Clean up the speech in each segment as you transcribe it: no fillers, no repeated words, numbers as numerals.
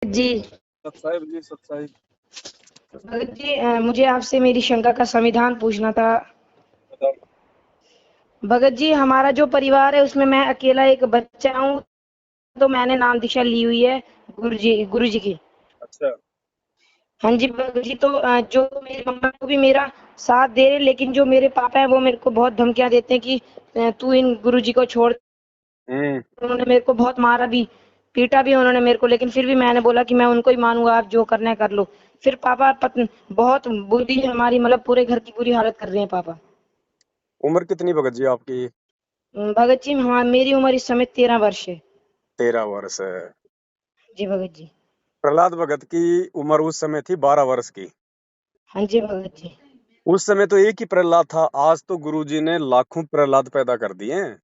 जी। सत साहिब जी, सत साहिब। भगत जी, मुझे आपसे मेरी शंका का समाधान पूछना था। बताओ। भगत जी, हमारा जो परिवार है उसमें मैं अकेला एक बच्चा हूँ, तो मैंने नाम दीक्षा ली हुई है गुरु जी की। अच्छा। हाँ जी भगत जी, तो जो मेरी मम्मा को भी मेरा साथ दे रहे, लेकिन जो मेरे पापा है वो मेरे को बहुत धमकियां देते हैं कि तू इन गुरु जी को छोड़। हम्म। उन्होंने मेरे को बहुत मारा भी, पीटा भी उन्होंने मेरे को, लेकिन फिर भी मैंने बोला कि मैं उनको ही मानूंगा, आप जो करना है कर लो। फिर पापा बहुत बुरी हमारी, मतलब पूरे घर की बुरी हालत कर रहे हैं पापा। उम्र कितनी भगत जी आपकी? भगत जी, हाँ, मेरी उम्र इस समय 13 वर्ष है। 13 वर्ष है। जी भगत जी। प्रहलाद भगत की उम्र उस समय थी 12 वर्ष की। हाँ जी भगत जी। उस समय तो एक ही प्रहलाद था, आज तो गुरुजी ने लाखों प्रहलाद पैदा कर दिए हैं।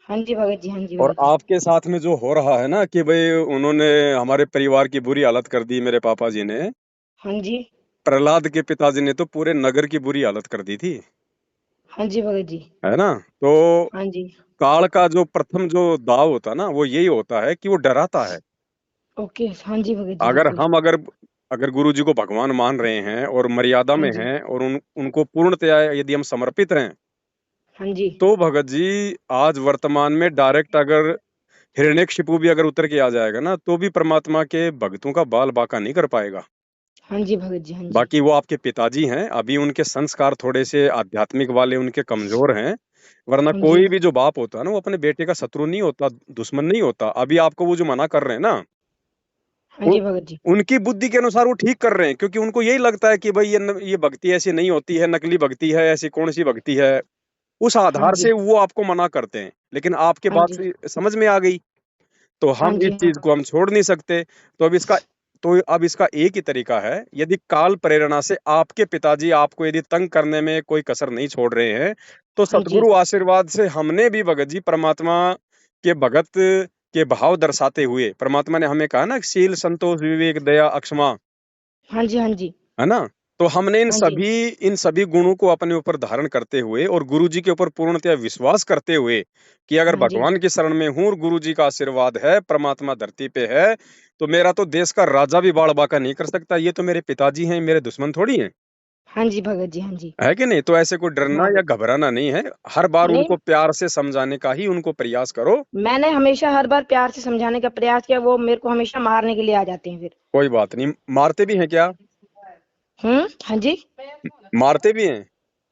हाँ जी भगत जी। हाँ जी और भगत जी। आपके साथ में जो हो रहा है ना कि भाई उन्होंने हमारे परिवार की बुरी हालत कर दी, मेरे पापा जी ने। हाँ जी। प्रहलाद के पिताजी ने तो पूरे नगर की बुरी हालत कर दी थी, हाँ जी भगत जी। है ना। तो हाँ जी। काल का जो प्रथम जो दाव होता है ना, वो यही होता है कि वो डराता है। ओके। हाँ जी भगत जी, अगर बिल्कुल। हम अगर अगर गुरु जी को भगवान मान रहे हैं और मर्यादा हाँ में जी। हैं और उनको पूर्णतया यदि हम समर्पित हैं, हाँ जी। तो भगत जी आज वर्तमान में डायरेक्ट अगर हिरण्यकशिपु भी अगर उतर के आ जाएगा ना, तो भी परमात्मा के भक्तों का बाल बाका नहीं कर पाएगा। हाँ जी भगत जी। हाँ जी। बाकी वो आपके पिताजी हैं, अभी उनके संस्कार थोड़े से आध्यात्मिक वाले उनके कमजोर हैं। वरना हाँ जी। कोई भी जो बाप होता है ना, वो अपने बेटे का शत्रु नहीं होता, दुश्मन नहीं होता। अभी आपको वो जो मना कर रहे हैं ना, हाँ उ, जी भगत जी। उनकी बुद्धि के अनुसार वो ठीक कर रहे हैं, क्योंकि उनको यही लगता है कि भाई ये भक्ति ऐसी नहीं होती है, नकली भक्ति है, ऐसी कौन सी भक्ति है। उस हाँ आधार जी। से वो आपको मना करते हैं, लेकिन आपके हाँ बात जी। से समझ में आ गई, तो हाँ हम इस जी। हाँ। चीज को हम छोड़ नहीं सकते। तो अब इसका एक ही तरीका है, यदि काल प्रेरणा से आपके पिताजी आपको यदि तंग करने में कोई कसर नहीं छोड़ रहे हैं, तो हाँ जी। सतगुरु आशीर्वाद से हमने भी भगत जी परमात्मा के भगत के भाव दर्शाते हुए, परमात्मा ने हमें कहा ना, शील संतोष विवेक दया अक्षमा, हाँ जी। हाँ जी। है ना। तो हमने इन हाँ जी। सभी इन सभी गुणों को अपने ऊपर धारण करते हुए और गुरु जी के ऊपर पूर्णतया विश्वास करते हुए कि अगर हाँ जी। भगवान की शरण में हूं और गुरु जी का आशीर्वाद है, परमात्मा धरती पे है, तो मेरा तो देश का राजा भी बाड़ बाका नहीं कर सकता। ये तो मेरे पिताजी हैं, मेरे दुश्मन थोड़ी हैं, हाँ जी भगत जी। हाँ जी। है कि नहीं। तो ऐसे कोई डरना हाँ या भगत। घबराना नहीं है। हर बार नहीं, उनको प्यार से समझाने का ही उनको प्रयास करो। मैंने हमेशा हर बार प्यार से समझाने का प्रयास किया, वो मेरे को हमेशा मारने के लिए आ जाते हैं फिर। कोई बात नहीं, मारते भी हैं क्या? हाँ जी। मारते भी हैं।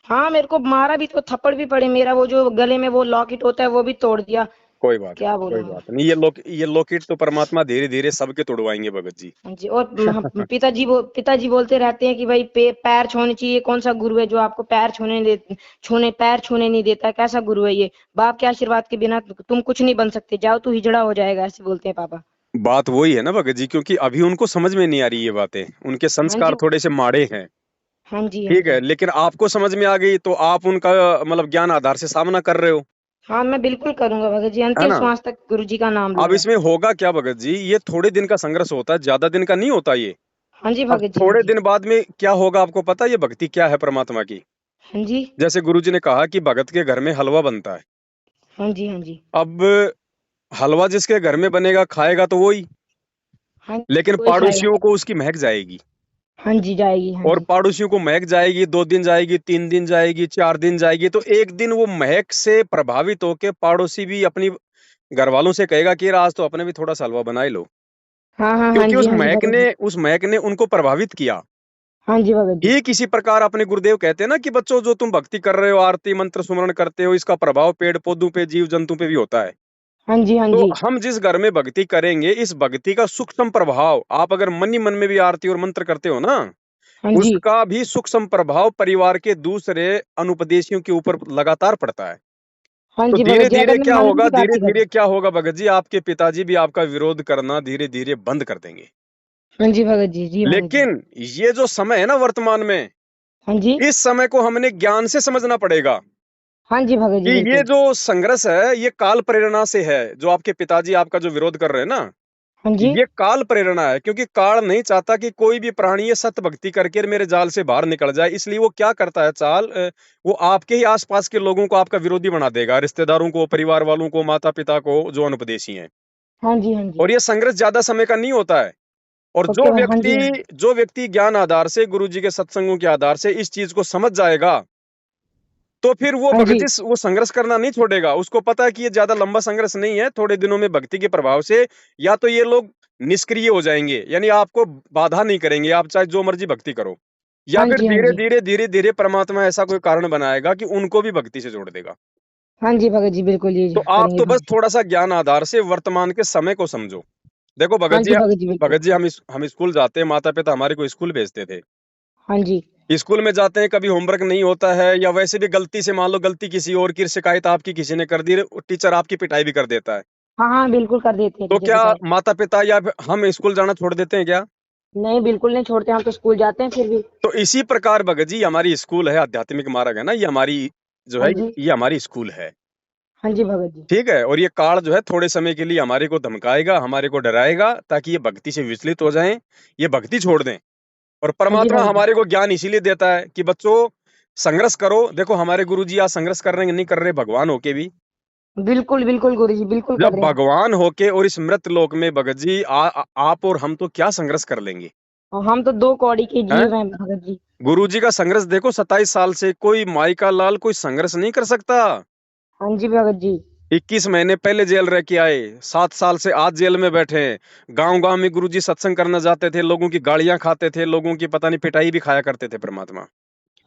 हाँ, मेरे को मारा भी, तो थप्पड़ भी पड़े, मेरा वो जो गले में वो लॉकेट होता है वो भी तोड़ दिया। कोई बात क्या नहीं, कोई बोलूं मैं। बात नहीं। ये लॉकेट तो परमात्मा धीरे धीरे सबके तोड़वाएंगे भगत जी। हाँ जी। और पिताजी बोलते रहते हैं कि भाई पैर छूने चाहिए, कौन सा गुरु है जो आपको पैर छूने नहीं देता, कैसा गुरु है ये। बाप के आशीर्वाद के बिना तुम कुछ नहीं बन सकते, जाओ तू हिजड़ा हो जाएगा, ऐसे बोलते हैं पापा। बात वही है ना भगत जी, क्योंकि अभी उनको समझ में नहीं आ रही ये बातें, उनके हाँ जी। संस्कार थोड़े से माड़े हैं। हाँ जी। हाँ ठीक है, जी। लेकिन आपको समझ में आ गई तो आप उनका मतलब ज्ञान आधार से सामना कर रहे हो, हाँ, मैं बिल्कुल करूंगा भगत जी, है अंतिम ना। श्वास तक गुरु जी का नाम अब लूंगा। इसमें होगा क्या भगत जी, ये थोड़े दिन का संघर्ष होता है, ज्यादा दिन का नहीं होता ये। हाँ जी अब भगत जी। हाँ थोड़े जी। दिन बाद में क्या होगा आपको पता है, ये भक्ति क्या है परमात्मा की। हाँ जी। जैसे गुरु जी ने कहा कि भगत के घर में हलवा बनता है। हाँ जी। हाँ जी। अब हलवा जिसके घर में बनेगा खाएगा तो वही, हाँ लेकिन जी, वही खाएगा। पड़ोसियों को उसकी महक जाएगी। हाँ जी, जाएगी। हाँ और जी। पड़ोसियों को महक जाएगी, 2 दिन जाएगी, 3 दिन जाएगी, 4 दिन जाएगी, तो एक दिन वो महक से प्रभावित होके पड़ोसी भी अपनी घर वालों से कहेगा कि यार आज तो अपने भी थोड़ा सा हलवा बना ही लो, हाँ हाँ। हाँ क्योंकि जी। हाँ जी भगत जी। उस महक ने उनको प्रभावित किया। हाँ जी भगत जी। ठीक इसी प्रकार अपने गुरुदेव कहते हैं ना कि बच्चों, जो तुम भक्ति कर रहे हो, आरती मंत्र सुमरण करते हो, इसका प्रभाव पेड़ पौधों पे, जीव जंतु पे भी होता है। हाँ जी। हाँ तो जी। हम जिस घर में भक्ति करेंगे, इस भक्ति का सूक्ष्म प्रभाव, आप अगर मन ही मन में भी आरती और मंत्र करते हो ना, हाँ जी। उसका भी सूक्ष्म प्रभाव परिवार के दूसरे अनुपदेशियों के ऊपर लगातार पड़ता है। हाँ तो जी भगत धीरे जी, अगर धीरे मैं क्या मन में होगा, भी धीरे आरती धीरे करूँ। क्या होगा भगत जी, आपके पिताजी भी आपका विरोध करना धीरे धीरे बंद कर देंगे। हाँ जी भगत जी। जी भगत जी। लेकिन ये जो समय है ना वर्तमान में, हाँ जी। इस समय को हमने ज्ञान से समझना पड़ेगा हाँ जी भगत कि जी, ये बिल्कुल। जो संघर्ष है, ये काल प्रेरणा से है। जो आपके पिताजी आपका जो विरोध कर रहे हैं ना, हाँ जी। ये काल प्रेरणा है, क्योंकि काल नहीं चाहता कि कोई भी प्राणी ये सत्य भक्ति करके मेरे जाल से बाहर निकल जाए। इसलिए वो क्या करता है, वो आपके ही आसपास के लोगों को आपका विरोधी बना देगा, रिश्तेदारों को, परिवार वालों को, माता पिता को, जो अनुपदेशी हैं। हाँ जी। हाँ जी। और ये संघर्ष ज्यादा समय का नहीं होता है। और ओके भाई, हाँ जी, हाँ जी। जो व्यक्ति ज्ञान आधार से, गुरु जी के सत्संगों के आधार से इस चीज को समझ जाएगा, तो फिर वो हाँ भगत जी, जी वो संघर्ष करना नहीं छोड़ेगा। उसको पता है कि ये ज्यादा लंबा संघर्ष नहीं है, थोड़े दिनों में भक्ति के प्रभाव से या तो ये लोग निष्क्रिय हो जाएंगे, यानी आपको बाधा नहीं करेंगे, आप चाहे जो मर्जी भक्ति करो, या हाँ फिर जी, हाँ धीरे जी। धीरे धीरे धीरे परमात्मा ऐसा कोई कारण बनाएगा कि उनको भी भक्ति से जोड़ देगा। हाँ जी भगत जी, बिल्कुल ये तो आप करेंगे तो बस भगत जी। थोड़ा सा ज्ञान आधार से वर्तमान के समय को समझो। देखो हाँ जी भगत जी, बिल्कुल। भगत जी हम स्कूल जाते हैं, माता पिता हमारे को स्कूल भेजते थे। हाँ जी। स्कूल में जाते हैं, कभी होमवर्क नहीं होता है, या वैसे भी गलती से मान लो गलती किसी और की, शिकायत आपकी किसी ने कर दी, टीचर आपकी पिटाई भी कर देता है। हाँ, हाँ, बिल्कुल कर देते हैं तो टीचर क्या पिटाई। माता पिता या फिर हम स्कूल जाना छोड़ देते हैं क्या? नहीं, बिल्कुल नहीं छोड़ते, हम तो स्कूल जाते हैं फिर भी। तो इसी प्रकार भगत जी हमारी स्कूल है, आध्यात्मिक मार्ग है ना, ये हमारी जो हाँ है, जी। ये हमारी स्कूल है। हाँ जी भगत जी। ठीक है, और ये काल जो है थोड़े समय के लिए हमारे को धमकाएगा, हमारे को डराएगा, ताकि ये भक्ति से विचलित हो जाएं, ये भक्ति छोड़ दें। और हाँ जी परमात्मा भगत जी। हमारे को ज्ञान इसीलिए देता है कि बच्चों संघर्ष करो। देखो हमारे गुरु जी आज संघर्ष कर रहे हैं, नहीं कर रहे, भगवान होके भी। बिल्कुल, बिल्कुल गुरु जी, बिल्कुल जब कर रहे हैं। भगवान होके और इस मृत लोक में भगत जी आप और हम तो क्या संघर्ष कर लेंगे? और हम तो 2 कौड़ी के हैं? जीव हैं भगत जी। गुरु जी का संघर्ष देखो, 27 साल से कोई माई का लाल कोई संघर्ष नहीं कर सकता। हाँ जी भगत जी। 21 महीने पहले जेल रह के आए, 7 साल से आज जेल में बैठे हैं। गांव गांव में गुरु जी सत्संग करना जाते थे, लोगों की गालियां खाते थे, लोगों की पता नहीं पिटाई भी खाया करते थे परमात्मा।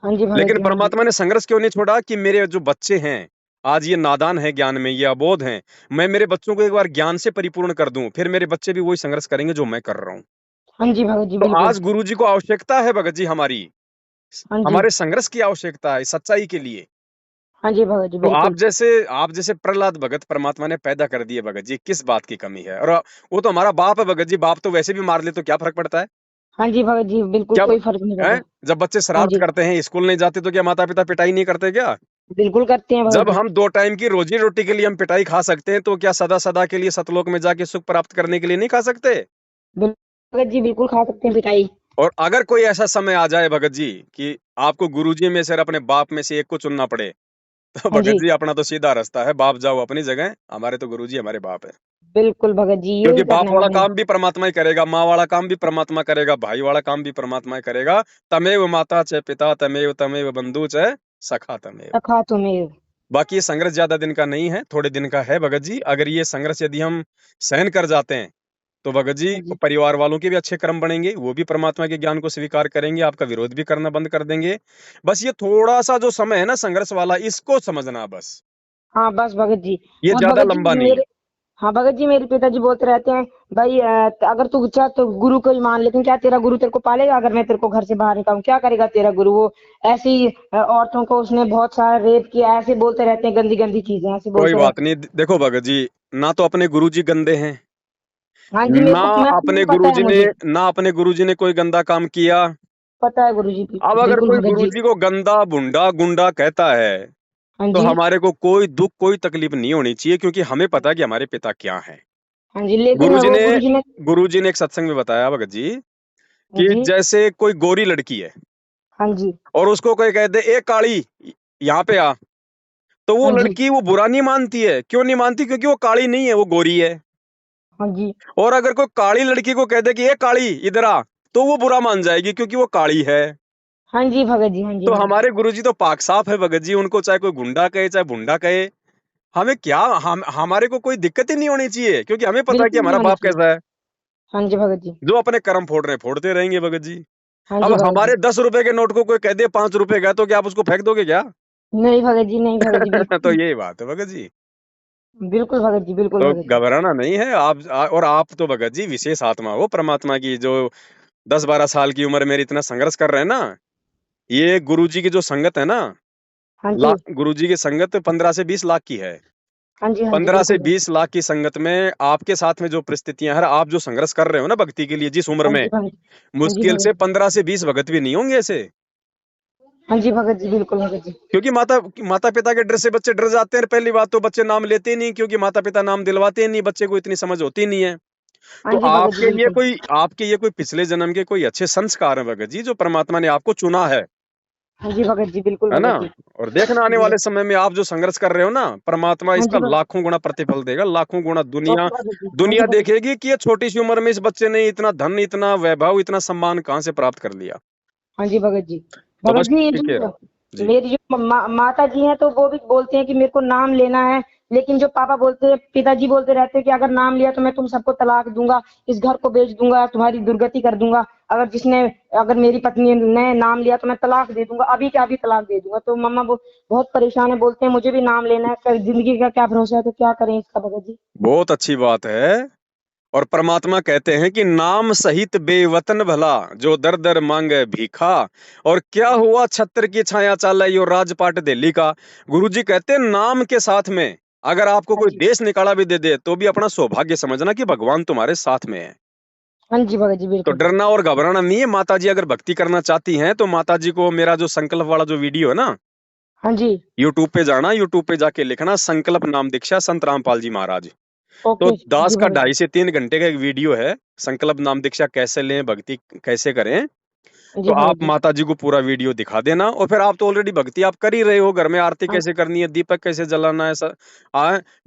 हाँ जी भगत लेकिन जी, हाँ जी। परमात्मा ने संघर्ष क्यों नहीं छोड़ा कि मेरे जो बच्चे हैं आज ये नादान है, ज्ञान में ये अबोध हैं, मैं मेरे बच्चों को एक बार ज्ञान से परिपूर्ण कर दूं, फिर मेरे बच्चे भी वही संघर्ष करेंगे जो मैं कर रहा हूं। हाँ जी भगत जी, तो बिल्कुल। आज गुरु जी को आवश्यकता है भगत जी हमारी, हाँ जी। हमारे संघर्ष की आवश्यकता है सच्चाई के लिए। हाँ जी भगत जी, तो बिल्कुल। आप जैसे प्रहलाद भगत परमात्मा ने पैदा कर दिए भगत जी, किस बात की कमी है? और वो तो हमारा बाप है भगत जी, बाप तो वैसे भी मार ले तो क्या फर्क पड़ता है? हाँ जी भगत जी, बिल्कुल क्या कोई फ़र्क नहीं है? पड़ता। जब बच्चे हाँ शरारत जी, करते हैं, स्कूल नहीं जाते, तो क्या माता पिता पिटाई नहीं करते क्या? बिल्कुल करते हैं भगत जब जी। हम 2 टाइम की रोजी रोटी के लिए हम पिटाई खा सकते हैं, तो क्या सदा सदा के लिए सतलोक में जाके सुख प्राप्त करने के लिए नहीं खा सकते? भगत जी, बिल्कुल खा सकते हैं पिटाई। और अगर कोई ऐसा समय आ जाए भगत जी कि आपको गुरुजी में से और अपने बाप में से एक को चुनना पड़े, तो हाँ भगत जी, जी अपना तो सीधा रास्ता है, बाप जाओ अपनी जगह, हमारे तो गुरुजी हमारे बाप है। बिल्कुल भगत जी, क्योंकि यही बाप करना है वाला हमें। काम भी परमात्मा ही करेगा, माँ वाला काम भी परमात्मा करेगा, भाई वाला काम भी परमात्मा ही करेगा। तमेव माता च पिता तमेव तमेव बंधु च सखा तमेव। सखा तुम्हें। बाकी ये संघर्ष ज्यादा दिन का नहीं है, थोड़े दिन का है भगत जी। अगर ये संघर्ष यदि हम सहन कर जाते हैं, तो भगत जी हाँ जी, परिवार वालों के भी अच्छे कर्म बनेंगे, वो भी परमात्मा के ज्ञान को स्वीकार करेंगे, आपका विरोध भी करना बंद कर देंगे। बस ये थोड़ा सा जो समय है ना संघर्ष वाला, इसको समझना बस, हाँ, बस भगत जी। ये और ज्यादा भगत लंबा जी नहीं। मेरे हाँ, भगत जी मेरे पिताजी बोलते रहते हैं, भाई अगर तू चाह तो गुरु को ही मान, लेकिन क्या तेरा गुरु तेरे को पालेगा? अगर मैं तेरे को घर से बाहर निकालूं, क्या करेगा तेरा गुरु? वो ऐसी औरतों को उसने बहुत सारा रेप किया, ऐसे बोलते रहते हैं, गंदी गंदी चीजें ऐसे कोई बोलते बात रहते हैं। नहीं, देखो भगत जी, ना तो अपने गुरुजी गंदे हैं, हाँ जी, मेरे ना को मैं अपने पता है गुरुजी ने मुझे। ना अपने गुरुजी ने कोई गंदा काम किया। पता है गुरु जी, अब अगर बिल्कुल कोई भगत जी। गुरुजी को गंदा भुंडा गुंडा कहता है, हाँ तो जी। हमारे को कोई दुख कोई तकलीफ नहीं होनी चाहिए, क्योंकि हमें पता है कि हमारे पिता क्या हैं। हाँ जी, लेकिन गुरुजी वो ने गुरु जी ने। गुरुजी ने एक सत्संग में बताया भगत जी हाँ कि जी। जैसे कोई गोरी लड़की है हाँ जी। और उसको कोई कह दे ए काली यहाँ पे आ, तो वो हाँ जी। लड़की वो बुरा नहीं मानती है। क्यों नहीं मानती? क्योंकि वो काली नहीं है, वो गोरी है। हाँ जी। और अगर कोई काली लड़की को कह दे कि ए काली इधर आ, तो वो बुरा मान जाएगी, क्योंकि वो काली है। हाँ जी भगत जी। हाँ जी तो भगत जी। हमारे गुरुजी तो पाक साफ है भगत जी, उनको चाहे कोई गुंडा कहे चाहे भुंडा कहे, हमें क्या, हम हमारे को कोई दिक्कत ही नहीं होनी चाहिए, क्योंकि हमें पता है कि बिल्कुल नहीं हमारा होनी बाप चाहिए। कैसा है। हाँ जी भगत जी। जो अपने कर्म फोड़ रहे हैं फोड़ते रहेंगे भगत जी। हाँ अब जी भगत जी। हमारे 10 रुपए के नोट को कोई कह दे 5 रुपए का, तो क्या आप उसको फेंक दोगे क्या? नहीं भगत जी, नहीं भगत जी, तो बिल्कुल। यही बात है भगत जी। बिल्कुल भगत जी, बिल्कुल तो भगत जी। घबराना नहीं है और आप तो भगत जी विशेष आत्मा हो परमात्मा की, जो 10-12 साल की उम्र में इतना संघर्ष कर रहे हैं ना। ये गुरु जी की जो संगत है ना, हाँ जी। गुरु जी की संगत 15 से 20 लाख की है। हाँ जी। हाँ जी, 15 से बिल्कुल भगत। 20 लाख की संगत में आपके साथ में जो परिस्थितियां हैं, आप जो संघर्ष कर रहे हो ना भक्ति के लिए जिस उम्र हाँ में, जी भगत। हाँ जी मुश्किल भगत से जी। 15 से 20 भगत भी नहीं होंगे ऐसे। हाँ जी भगत जी, बिल्कुल भगत जी। क्योंकि माता पिता के डर से बच्चे डर जाते हैं। पहली बात तो बच्चे नाम लेते ही नहीं, क्योंकि माता पिता नाम दिलवाते ही नहीं, बच्चे को इतनी समझ होती नहीं है। हाँ तो जी भगत जी, बिल्कुल। आपके ये कोई पिछले जन्म के कोई अच्छे संस्कार हैं भगत जी, जो परमात्मा ने आपको चुना है। हाँ जी भगत जी, बिल्कुल है ना? भगत जी। और देखना आने जी। वाले समय में आप जो संघर्ष कर रहे हो ना, परमात्मा हाँ इसका जी भगत। लाखों गुना प्रतिफल देगा, लाखों गुना। दुनिया ओके भगत जी। हाँ जी दुनिया भगत जी। देखेगी कि ये छोटी सी उम्र में इस बच्चे ने इतना धन, इतना वैभव, इतना सम्मान कहाँ से प्राप्त कर लिया। हाँ जी भगत जी। तो भगत बस जी, ये टिके जो रहो। जी। मेरी जो माता जी हैं, तो वो भी बोलते हैं कि मेरे को नाम लेना है, लेकिन जो पापा बोलते हैं, पिताजी बोलते रहते हैं कि अगर नाम लिया तो मैं तुम सबको तलाक दूंगा, इस घर को बेच दूंगा, तुम्हारी दुर्गति कर दूंगा। अगर मेरी पत्नी ने नाम लिया तो मैं तलाक दे दूंगा, अभी क्या अभी तलाक दे दूंगा। तो मम्मा वो बहुत परेशान है, बोलते हैं मुझे भी नाम लेना है, जिंदगी का क्या भरोसा है, तो क्या करें इसका भगत जी। बहुत अच्छी बात है। और परमात्मा कहते हैं कि नाम सहित बेवतन भला, जो दर दर मांगे भीखा। और क्या हुआ छत्र की छाया चाल यो राजपाट दिल्ली का। गुरुजी कहते हैं नाम के साथ में अगर आपको हाँ कोई जी। देश निकाला भी दे दे तो भी अपना सौभाग्य समझना कि भगवान तुम्हारे साथ में है। हाँ जी भगत जी, तो बिल्कुल। डरना और घबराना नहीं है। माता जी अगर भक्ति करना चाहती हैं तो माता जी को मेरा जो संकल्प वाला जो वीडियो है ना, हाँ जी। यूट्यूब पे जाना, यूट्यूब पे जाके लिखना संकल्प नाम दीक्षा संत रामपाल जी महाराज। तो ओके दास जी का भगत जी। 2.5 से 3 घंटे का एक वीडियो है, संकल्प नाम दीक्षा कैसे लें, भक्ति कैसे करें। तो जी भगत आप जी। माता जी को पूरा वीडियो दिखा देना। और फिर आप तो ऑलरेडी भक्ति आप कर ही रहे हो, घर में आरती हाँ कैसे करनी है, दीपक कैसे जलाना है,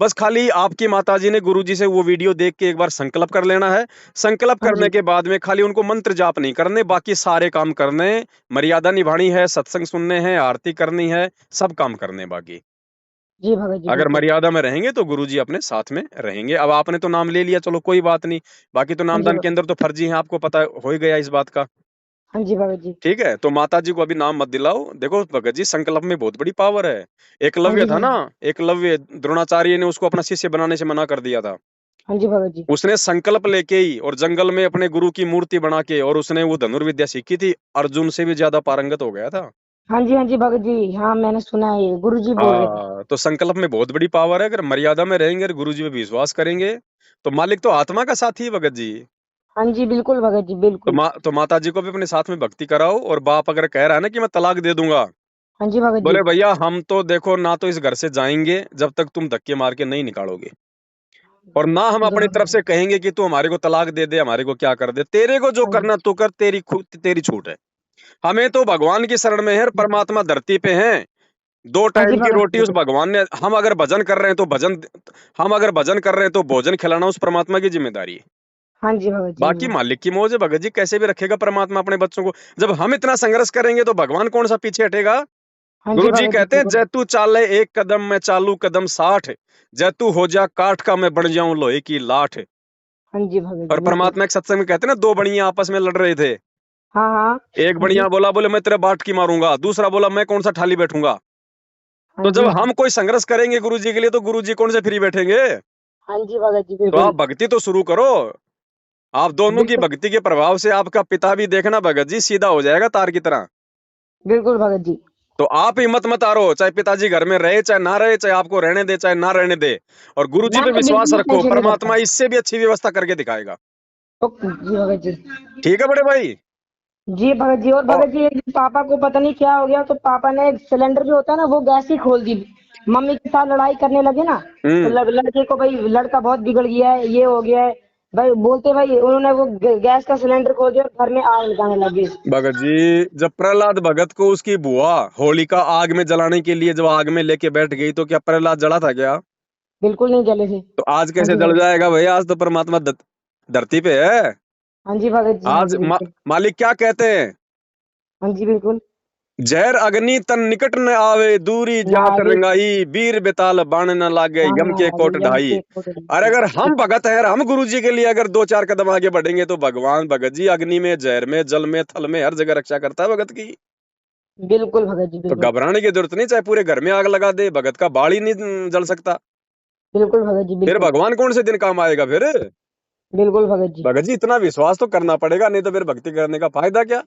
बस खाली आपकी माता जी ने गुरु जी से वो वीडियो देख के एक बार संकल्प कर लेना है। संकल्प हाँ करने जी। के बाद में खाली उनको मंत्र जाप नहीं करने, बाकी सारे काम करने, मर्यादा निभानी है, सत्संग सुनने हैं, आरती करनी है, सब काम करने बाकी। जी भगत जी, अगर बिल्कुल। मर्यादा में रहेंगे तो गुरुजी अपने साथ में रहेंगे। अब आपने तो नाम ले लिया, चलो कोई बात नहीं। बाकी तो हाँ जी नामदान के भगत। अंदर तो फर्जी है, आपको पता हो ही गया इस बात का। हाँ जी भगत जी। ठीक है, तो माता जी को अभी नाम मत दिलाओ। देखो भगत जी, संकल्प में बहुत बड़ी पावर है। हाँ एकलव्य जी था भगत ना, जी। एकलव्य द्रोणाचार्य ने उसको अपना शिष्य बनाने से मना कर दिया था। हाँ जी भगत जी। उसने संकल्प लेके ही और जंगल में अपने गुरु की मूर्ति बना के और उसने वो धनुर्विद्या सीखी थी, अर्जुन से भी ज्यादा पारंगत हो गया था। हाँ जी भगत जी। हाँ, मैंने सुना है, ये गुरु जी बोल रहे थे। हाँ, तो संकल्प में बहुत बड़ी पावर है। अगर मर्यादा में रहेंगे और गुरु जी पे विश्वास करेंगे तो मालिक तो आत्मा का साथी है भगत जी। हाँ जी, बिल्कुल भगत जी, तो बिल्कुल। माता जी को भी अपने साथ में भक्ति कराओ। और बाप अगर कह रहा है ना कि मैं तलाक दे दूंगा, हाँ जी भगत जी। बोले भैया हम तो देखो ना तो इस घर से जाएंगे जब तक तुम धक्के मार के नहीं निकालोगे, और ना हम बिल्कुल अपनी तरफ भगत से जी। कहेंगे कि तू हमारे को तलाक दे दे, हमारे को क्या कर दे, तेरे को जो हाँ जी। करना तू कर, तेरी खुद तेरी छूट है। हमें तो भगवान की शरण में है, परमात्मा धरती पे है। दो हाँ जी टाइम की भगत रोटी जी, उस बिल्कुल। भगवान ने, हम अगर भजन कर रहे हैं तो भोजन खिलाना उस परमात्मा की जिम्मेदारी है। हाँ जी भगत जी, बाकी बिल्कुल। मालिक की मौज है भगत जी, कैसे भी रखेगा परमात्मा अपने बच्चों को। जब हम इतना संघर्ष करेंगे तो भगवान कौन सा पीछे हटेगा। हाँ जी गुरु जी भगत जी, कहते हैं बिल्कुल। जैतू चाले एक कदम मैं चालू कदम 60, जैतू हो जा काठ का मैं बन जाऊं लोहे की लाठ। हाँ जी भगत जी, और बिल्कुल। परमात्मा एक सत्संग में कहते हैं ना, दो बड़ियां आपस में लड़ रहे थे। हाँ हाँ। एक हाँ जी। बढ़िया बोला, बोले मैं तेरे बाट की मारूंगा, दूसरा बोला मैं कौन सा ठाली बैठूंगा। हाँ तो जब जी। हम कोई संघर्ष करेंगे गुरु जी के लिए तो गुरु जी कौन से फ्री बैठेंगे। हाँ जी भगत जी, तो आप बिल्कुल। भक्ति तो शुरू करो। आप दोनों की बिल्कुल। भक्ति के प्रभाव से आपका पिता भी देखना भगत जी सीधा हो जाएगा तार की तरह। बिल्कुल भगत जी। तो आप हिम्मत मत हारो, चाहे पिताजी घर में रहे चाहे ना रहे, चाहे आपको रहने दे चाहे ना रहने दे। और गुरु जी मैं पे तो विश्वास बिल्कुल भी रखो, टेंशन नहीं परमात्मा करता। इससे भी अच्छी व्यवस्था करके दिखाएगा। ओके जी भगत जी। ठीक है बड़े भाई। जी भगत जी, और और भगत जी एक दिन पापा को पता नहीं क्या हो गया, तो पापा ने सिलेंडर जो होता है ना, वो गैस ही खोल दी। मम्मी के साथ लड़ाई करने लगे ना, तो हम्म लड़के को, भाई लड़का बहुत बिगड़ गया है, ये हो गया है, भाई बोलते, भाई उन्होंने वो गैस का सिलेंडर खोल दिया और घर में आग लगाने लगे। भगत जी, जब प्रहलाद भगत को उसकी बुआ होलिका आग में जलाने के लिए जब आग में लेके बैठ गई तो क्या प्रहलाद जला था क्या। बिल्कुल नहीं जले थे। तो आज हाँ कैसे जी जल भगत। जाएगा भैया, आज तो परमात्मा धरती पे है। हाँ जी भगत जी, हाँ आज जी बिल्कुल। मालिक क्या कहते हैं, हाँ जी बिल्कुल। जहर अग्नि तन निकट न आवे, दूरी ना जात आगे। रंगाई, वीर बेताल बाण न लागे, बाण यम ना के आगे, कोट यम ढाई। के कोट और ढाई। अगर हम बिल्कुल। भगत है, हम गुरु जी के लिए अगर 2-4 कदम आगे बढ़ेंगे तो भगवान भगत जी अग्नि में, जहर में, जल में, थल में हर जगह रक्षा करता है भगत की। बिल्कुल भगत जी, तो बिल्कुल। घबराने की जरूरत नहीं, चाहे पूरे घर में आग लगा दे, भगत का बाल ही नहीं जल सकता। बिल्कुल भगत जी, फिर बिल्कुल। भगवान कौन से दिन काम आएगा फिर। बिल्कुल भगत जी। भगत जी इतना विश्वास तो करना पड़ेगा, नहीं तो फिर भक्ति करने का फायदा क्या।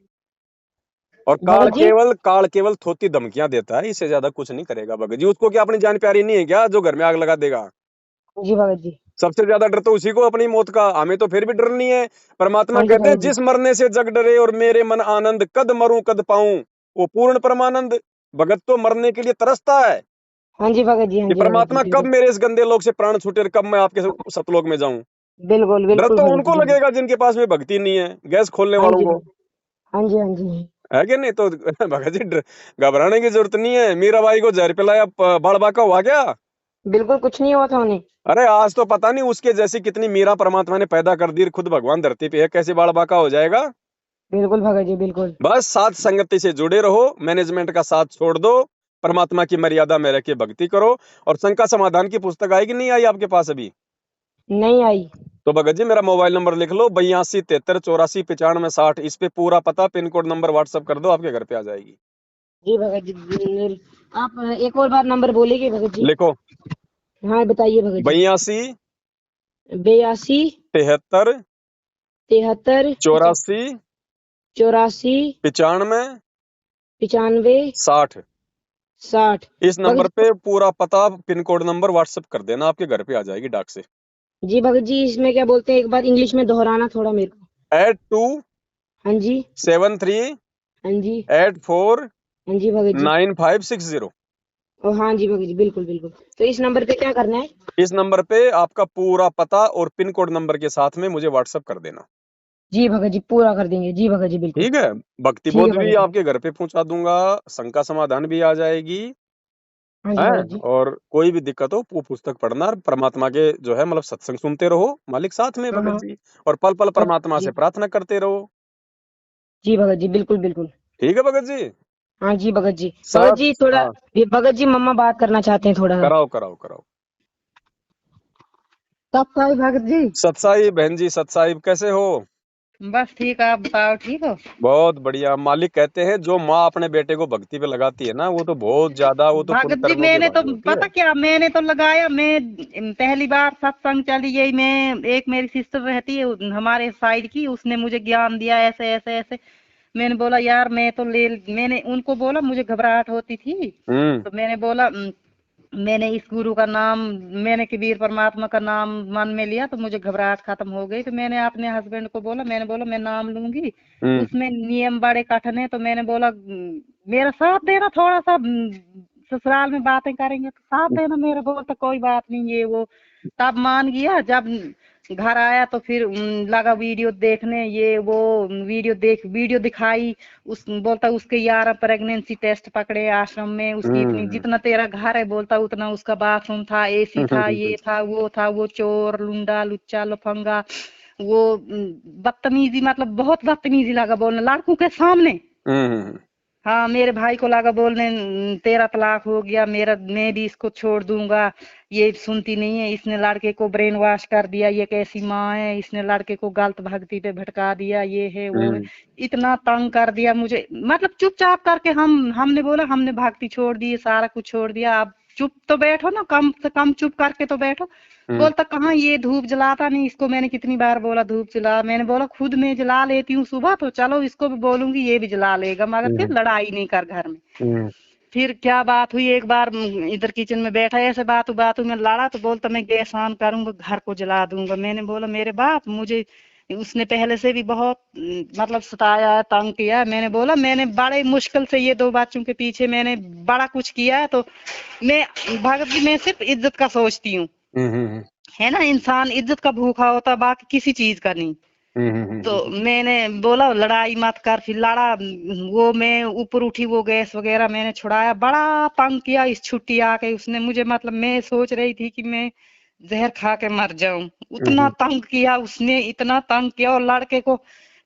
और भगत जी। काल केवल थोती धमकियां देता है, इससे ज्यादा कुछ नहीं करेगा भगत जी। उसको क्या अपनी जान प्यारी नहीं है क्या जो घर में आग लगा देगा। जी भगत जी। सबसे ज्यादा डर तो उसी को अपनी मौत का, हमें तो फिर भी डर नहीं है। परमात्मा हाँ जी कहते हैं भगत जी। जिस मरने से जग डरे और मेरे मन आनंद, कद मरूं कद पाऊं वो पूर्ण परमानंद। भगत तो मरने के लिए तरसता है हाँ जी भगत जी। हाँ कि जी भगत जी, परमात्मा कब बिल्कुल। मेरे इस गंदे लोक से प्राण छूटे और कब मैं आपके सतलोक में जाऊं। बिल्कुल डर बिल्कुल तो भगत जी, उनको बिल्कुल। लगेगा जिनके पास में भक्ति नहीं है, गैस खोलने हाँ वालों जी को। हाँ जी। हाँ जी। है कि नहीं? तो भगत जी घबराने की जरूरत नहीं है। मीराबाई को जहर पिलाया, बाल बांका हुआ क्या? बिल्कुल कुछ नहीं हुआ था उन्हें। अरे आज तो पता नहीं उसके जैसी कितनी मीरा परमात्मा ने पैदा कर दी, खुद भगवान धरती पे है, कैसे बाल बांका हो जाएगा? बिल्कुल भगत जी बिल्कुल। बस साथ संगति से जुड़े रहो, मैनेजमेंट का साथ छोड़ दो, परमात्मा की मर्यादा में रह के भक्ति करो। और शंका समाधान की पुस्तक आएगी, नहीं आई आपके पास अभी? नहीं आई। तो भगत जी मेरा मोबाइल नंबर लिख लो, 82 73 84 95 60। इस पे पूरा पता, पिन कोड, नंबर व्हाट्सअप कर दो, आपके घर पे आ जाएगी। जी भगत जी आप एक और बार नंबर बोलेंगे भगत जी? लिखो, हाँ बताइए भगत जी। 82 82 73 73 84 84 95 95 60। 60। इस भगत नंबर पे पूरा पता, पिन कोड, नंबर व्हाट्सअप कर देना, आपके घर पे आ जाएगी डाक से। जी भगत जी इसमें क्या बोलते हैं, एक बार इंग्लिश में दोहराना थोड़ा मेरे को। 82 हाँ जी। 73 हाँ जी। 84 हाँ जी भगत जी। 9560। ओ हाँ जी भगत जी बिल्कुल बिल्कुल। तो इस नंबर पे क्या करना है? इस नंबर पे आपका पूरा पता और पिन कोड नंबर के साथ में मुझे व्हाट्सअप कर देना। जी भगत जी पूरा कर देंगे, जी भगत जी बिल्कुल। ठीक है? भक्ति ठीक है बोध भी भगत जी। आपके घर पे पहुंचा दूंगा, शंका समाधान भी आ जाएगी। हाँ जी है? भगत जी। और कोई भी दिक्कत हो वो पुस्तक पढ़ना, और परमात्मा के जो है मतलब सत्संग सुनते रहो, मालिक साथ में हाँ भगत हाँ। जी। और पल पल हाँ परमात्मा जी। से प्रार्थना करते रहो। जी भगत जी बिल्कुल बिल्कुल। ठीक है भगत जी? हाँ जी भगत जी। भगत सब जी थोड़ा, हाँ, ये भगत जी मम्मा बात करना चाहते हैं थोड़ा सा। कराओ कराओ कराओ। कब का है भगत जी? सतसाई बहन जी, सतसाई कैसे हो? बस ठीक, आप बताओ ठीक हो? बहुत बढ़िया। मालिक कहते हैं जो माँ अपने बेटे को भक्ति पे लगाती है ना, वो तो बहुत ज्यादा, वो तो पुण्य भगत जी कर्मों की मैंने तो भागी होती है। पता क्या, मैंने तो लगाया, मैं पहली बार सत्संग चली गई, मैं एक मेरी सिस्टर रहती है हमारे साइड की, उसने मुझे ज्ञान दिया ऐसे ऐसे ऐसे। मैंने बोला यार मैं तो ले, मैंने उनको बोला मुझे घबराहट होती थी, हम्म तो मैंने बोला मैंने इस गुरु का नाम, मैंने कबीर परमात्मा का नाम मन में लिया तो मुझे घबराहट खत्म हो गई। तो मैंने अपने हस्बैंड को बोला, मैंने बोला मैं नाम लूंगी, हम्म उसमें नियम बड़े कठिन है, तो मैंने बोला मेरा साथ देना थोड़ा सा, ससुराल में बातें करेंगे तो साथ देना मेरा। बोलता कोई बात नहीं ये वो। तब मान गया। जब घर आया तो फिर लगा वीडियो देखने, ये वो वीडियो दिखाई। उस बोलता उसके 11 प्रेगनेंसी टेस्ट पकड़े आश्रम में, उसकी इतनी, हम्म जितना तेरा घर है बोलता उतना उसका बाथरूम था, एसी था, ये था वो था, वो चोर लुंडा लुच्चा लफंगा, वो बदतमीजी, मतलब बहुत बदतमीजी लगा बोलने लड़कों के सामने। हम्म हाँ मेरे भाई को लगा बोलने तेरा तलाक हो गया, मेरा, मैं भी इसको छोड़ दूंगा, ये सुनती नहीं है, इसने लड़के को ब्रेन वॉश कर दिया, ये कैसी माँ है, इसने लड़के को गलत भक्ति पे भटका दिया, ये है वो है। हम्म इतना तंग कर दिया मुझे, मतलब चुपचाप करके हमने बोला हमने भक्ति छोड़ दी, सारा कुछ छोड़ दिया, अब चुप तो बैठो ना, कम से कम चुप करके तो बैठो। हम्म बोलता कहाँ, ये धूप जलाता नहीं, इसको मैंने कितनी बार बोला धूप जला, मैंने बोला खुद मैं जला लेती हूँ सुबह, तो चलो इसको भी बोलूंगी ये भी जला लेगा, मगर फिर हम्म लड़ाई नहीं कर घर में। हम्म फिर क्या बात हुई, एक बार इधर किचन में बैठा, ऐसे बातों में लड़ा, तो बोलता मैं गैस ऑन करूंगा घर को जला दूंगा। मैंने बोला मेरे बाप, मुझे उसने पहले से भी बहुत मतलब सताया है, तंग किया है। मैंने बोला मैंने बड़े मुश्किल से ये दो बच्चों के पीछे मैंने बड़ा कुछ किया है, तो मैं, भगत जी मैं सिर्फ इज्जत का सोचती हूँ, हम्म है ना, इंसान इज्जत का भूखा होता, बाकी किसी चीज का नहीं। तो मैंने बोला लड़ाई मत कर, फिर लड़ा, वो मैं ऊपर उठी, वो गैस वगैरह मैंने छुड़ाया, बड़ा तंग किया। इस छुट्टी आके उसने मुझे, मतलब मैं सोच रही थी कि मैं जहर खा के मर जाऊं, उतना तंग किया उसने, इतना तंग किया। और लड़के को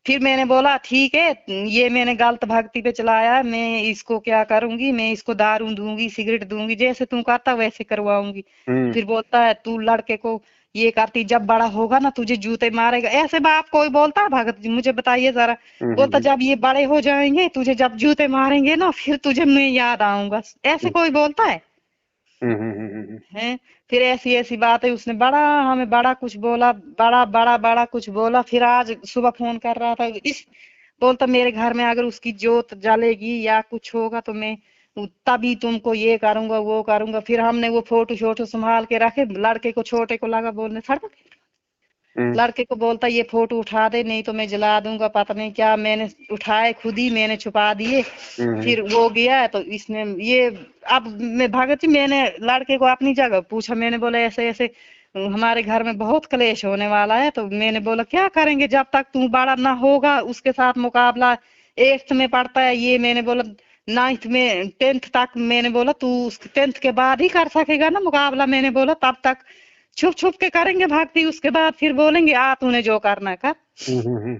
फिर मैंने बोला ठीक है, ये मैंने गलत भक्ति पे चलाया है, मैं इसको क्या करूंगी, मैं इसको दारू दूंगी, सिगरेट दूंगी, जैसे तू कहता वैसे करवाऊंगी। फिर बोलता है तू लड़के को ये करती, जब बड़ा होगा ना तुझे जूते मारेगा। ऐसे बाप कोई बोलता है भगत जी, मुझे बताइए जरा। बोलता जब ये बड़े हो जाएंगे तुझे जब जूते मारेंगे ना, फिर तुझे मैं याद आऊंगा। ऐसे कोई बोलता है? हैं? फिर ऐसी ऐसी बात है, उसने बड़ा हमें बड़ा कुछ बोला, बड़ा बड़ा बड़ा कुछ बोला। फिर आज सुबह फोन कर रहा था, इस बोलता मेरे घर में अगर उसकी जोत जलेगी या कुछ होगा तो मैं तभी तुमको ये करूंगा वो करूंगा। फिर हमने वो फोटो शोटो संभाल के रखे, लड़के को छोटे को लगा बोलने सड़क, लड़के को बोलता ये फोटो उठा दे नहीं तो मैं जला दूंगा, पता नहीं क्या। मैंने उठाए खुद ही, मैंने छुपा दिए। फिर वो गया तो इसने ये, अब मैं भगत जी मैंने लड़के को अपनी जगह पूछा, मैंने बोला ऐसे ऐसे हमारे घर में बहुत क्लेश होने वाला है। तो मैंने बोला क्या करेंगे, जब तक तू बड़ा ना होगा उसके साथ मुकाबला 8th में पढ़ता है ये। मैंने बोला 9th में 10th तक, मैंने बोला तू 10th के बाद ही कर सकेगा ना मुकाबला। मैंने बोला तब तक छुप छुप के करेंगे भक्ति, उसके बाद फिर बोलेंगे आ तूने जो करना है कर। हम्म।